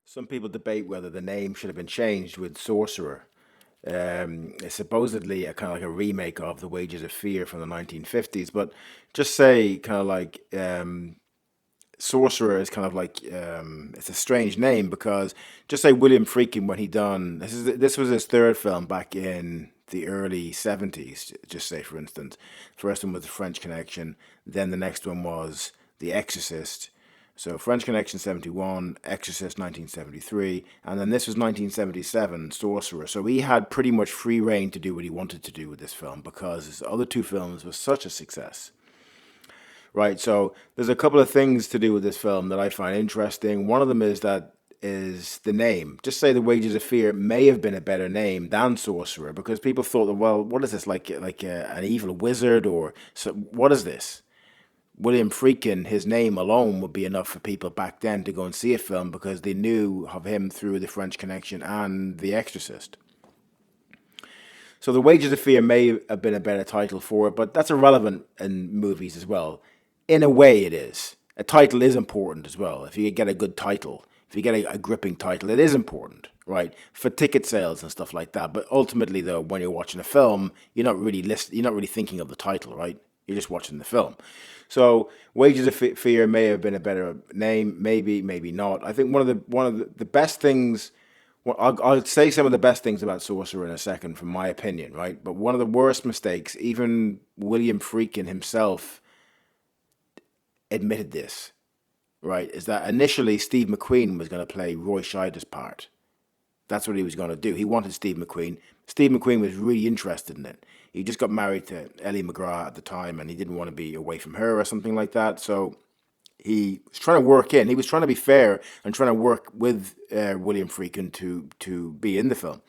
Some people debate whether the name should have been changed with Sorcerer. It's supposedly a kind of like a remake of The Wages of Fear from the 1950s, but just say kind of like Sorcerer is kind of like it's a strange name because just say William Friedkin when he done this was his third film back in the early 70s. Just say for instance, first one was The French Connection, then the next one was The Exorcist. So French Connection 71, Exorcist 1973, and then this was 1977, Sorcerer. So he had pretty much free reign to do what he wanted to do with this film because his other two films were such a success. Right, so there's a couple of things to do with this film that I find interesting. One of them is the name. Just say The Wages of Fear may have been a better name than Sorcerer because people thought that, well, what is this, an evil wizard, or so what is this? William Friedkin, his name alone would be enough for people back then to go and see a film because they knew of him through The French Connection and The Exorcist. So The Wages of Fear may have been a better title for it, but that's irrelevant in movies as well. In a way, it is. A title is important as well. If you get a good title, if you get a gripping title, it is important, right? For ticket sales and stuff like that. But ultimately, though, when you're watching a film, you're not really thinking of the title, right? You're just watching the film. So Wages of Fear may have been a better name, maybe, maybe not. I think one of the best things. Well, I'll say some of the best things about Sorcerer in a second, from my opinion, right? But one of the worst mistakes, even William Friedkin himself admitted this, right? Is that initially Steve McQueen was going to play Roy Scheider's part. That's what he was going to do. He wanted Steve McQueen. Steve McQueen was really interested in it. He just got married to Ellie McGrath at the time, and he didn't want to be away from her or something like that. So he was trying to work in. He was trying to be fair and trying to work with William Friedkin to be in the film.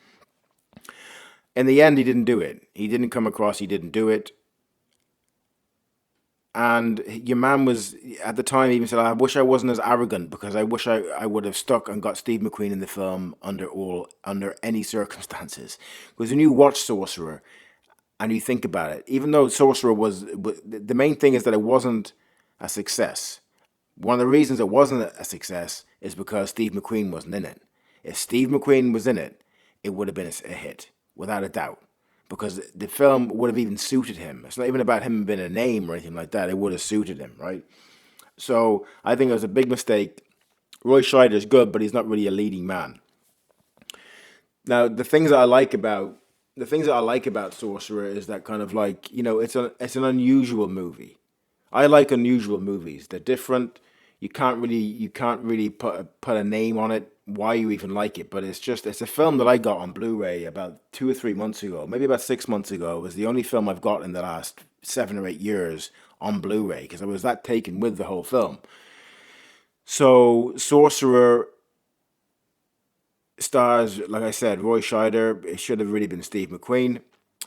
In the end, he didn't do it. He didn't come across. He didn't do it. And your man was at the time even said, "I wish I wasn't as arrogant because I wish I would have stuck and got Steve McQueen in the film under any circumstances." Because when you watch Sorcerer and you think about it, even though Sorcerer was the main thing is that it wasn't a success. One of the reasons it wasn't a success is because Steve McQueen wasn't in it. If Steve McQueen was in it, it would have been a hit, without a doubt. Because the film would have even suited him. It's not even about him being a name or anything like that. It would have suited him, right? So I think it was a big mistake. Roy Scheider is good, but he's not really a leading man. Now, the things that I like about Sorcerer is that kind of like it's an unusual movie. I like unusual movies. They're different. You can't really put a name on it. Why you even like it, but it's a film that I got on Blu-ray about 2 or 3 months ago, maybe about 6 months ago. It was the only film I've got in the last 7 or 8 years on Blu-ray because I was that taken with the whole film. So Sorcerer stars, like I said, Roy Scheider. It should have really been Steve McQueen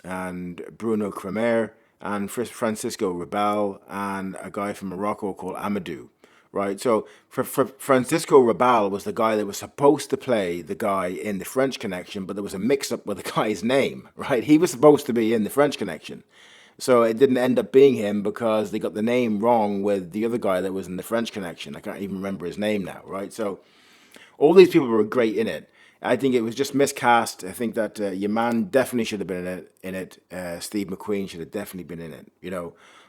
and Bruno Cremer and Francisco Rabal and a guy from Morocco called Amadou. Right, so for Francisco Rabal was the guy that was supposed to play the guy in the French Connection, but there was a mix-up with the guy's name. Right, he was supposed to be in the French Connection, so it didn't end up being him because they got the name wrong with the other guy that was in the French Connection. I can't even remember his name now. Right, so all these people were great in it. I think it was just miscast. I think that your man definitely should have been in it. Steve McQueen should have definitely been in it.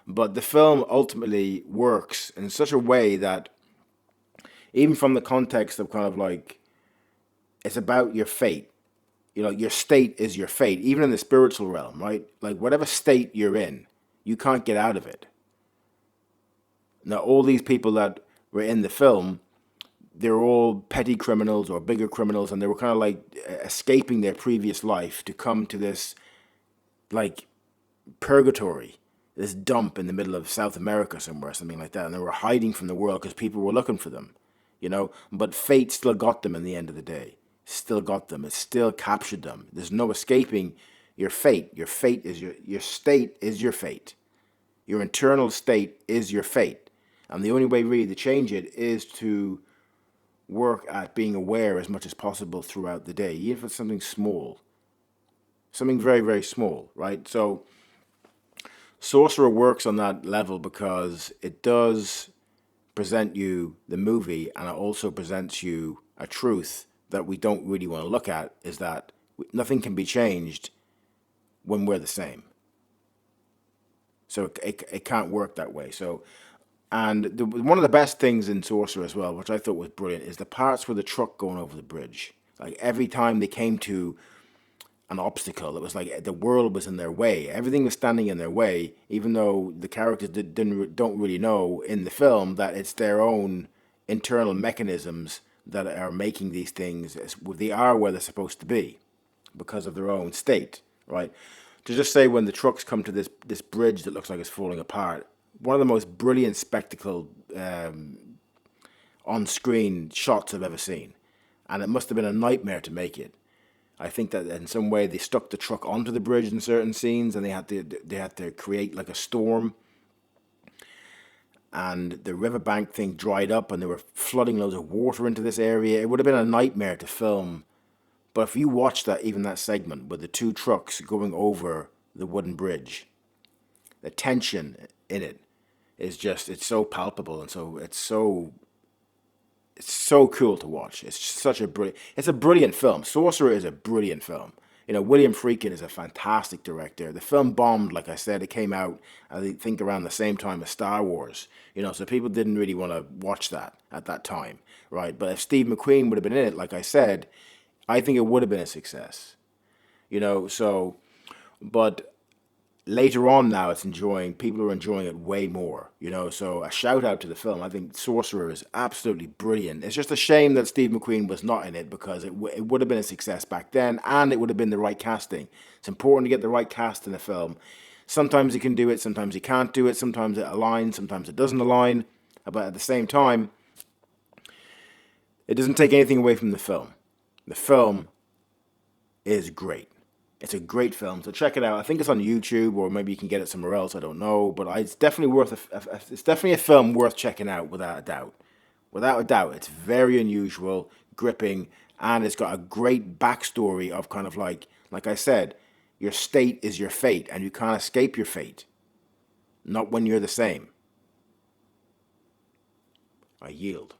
But the film ultimately works in such a way that even from the context of kind of like it's about your fate. Your state is your fate, even in the spiritual realm, right? Like whatever state you're in, you can't get out of it. Now, all these people that were in the film, they're all petty criminals or bigger criminals, and they were kind of like escaping their previous life to come to this like purgatory, this dump in the middle of South America somewhere, something like that, and they were hiding from the world because people were looking for them, But fate still got them in the end of the day. Still got them. It still captured them. There's no escaping your fate. Your fate is your state is your fate. Your internal state is your fate, and the only way really to change it is to work at being aware as much as possible throughout the day, even if it's something small, something very, very small, right? So, Sorcerer works on that level because it does present you the movie and it also presents you a truth that we don't really want to look at, is that nothing can be changed when we're the same. So it can't work that way. So, and one of the best things in Sorcerer as well, which I thought was brilliant, is the parts with the truck going over the bridge. Like every time they came to an obstacle, it was like the world was in their way. Everything was standing in their way, even though the characters don't really know in the film that it's their own internal mechanisms that are making these things. They are where they're supposed to be because of their own state, right? To just say when the trucks come to this bridge that looks like it's falling apart, one of the most brilliant spectacle on screen shots I've ever seen, and it must have been a nightmare to make it. I think that in some way they stuck the truck onto the bridge in certain scenes, and they had to create like a storm, and the riverbank thing dried up, and they were flooding loads of water into this area. It would have been a nightmare to film. But if you watch that, even that segment with the two trucks going over the wooden bridge, the tension in it is just, it's so palpable, and so it's so cool to watch. It's a brilliant film. Sorcerer is a brilliant film. William Friedkin is a fantastic director. The film bombed, like I said. It came out, I think, around the same time as Star Wars. So people didn't really want to watch that at that time, right? But if Steve McQueen would have been in it, like I said, I think it would have been a success. So, but later on now people are enjoying it way more. So a shout out to the film. I think Sorcerer is absolutely brilliant. It's just a shame that Steve McQueen was not in it, because it would have been a success back then, and it would have been the right casting. It's important to get the right cast in a film. Sometimes you can do it, sometimes you can't do it, sometimes it aligns, sometimes it doesn't align, but at the same time, it doesn't take anything away from the film. The film is great. It's a great film, so check it out. I think it's on YouTube, or maybe you can get it somewhere else. I don't know, but it's definitely it's definitely a film worth checking out, without a doubt. Without a doubt, it's very unusual, gripping, and it's got a great backstory of kind of like I said, your state is your fate, and you can't escape your fate. Not when you're the same. I yield.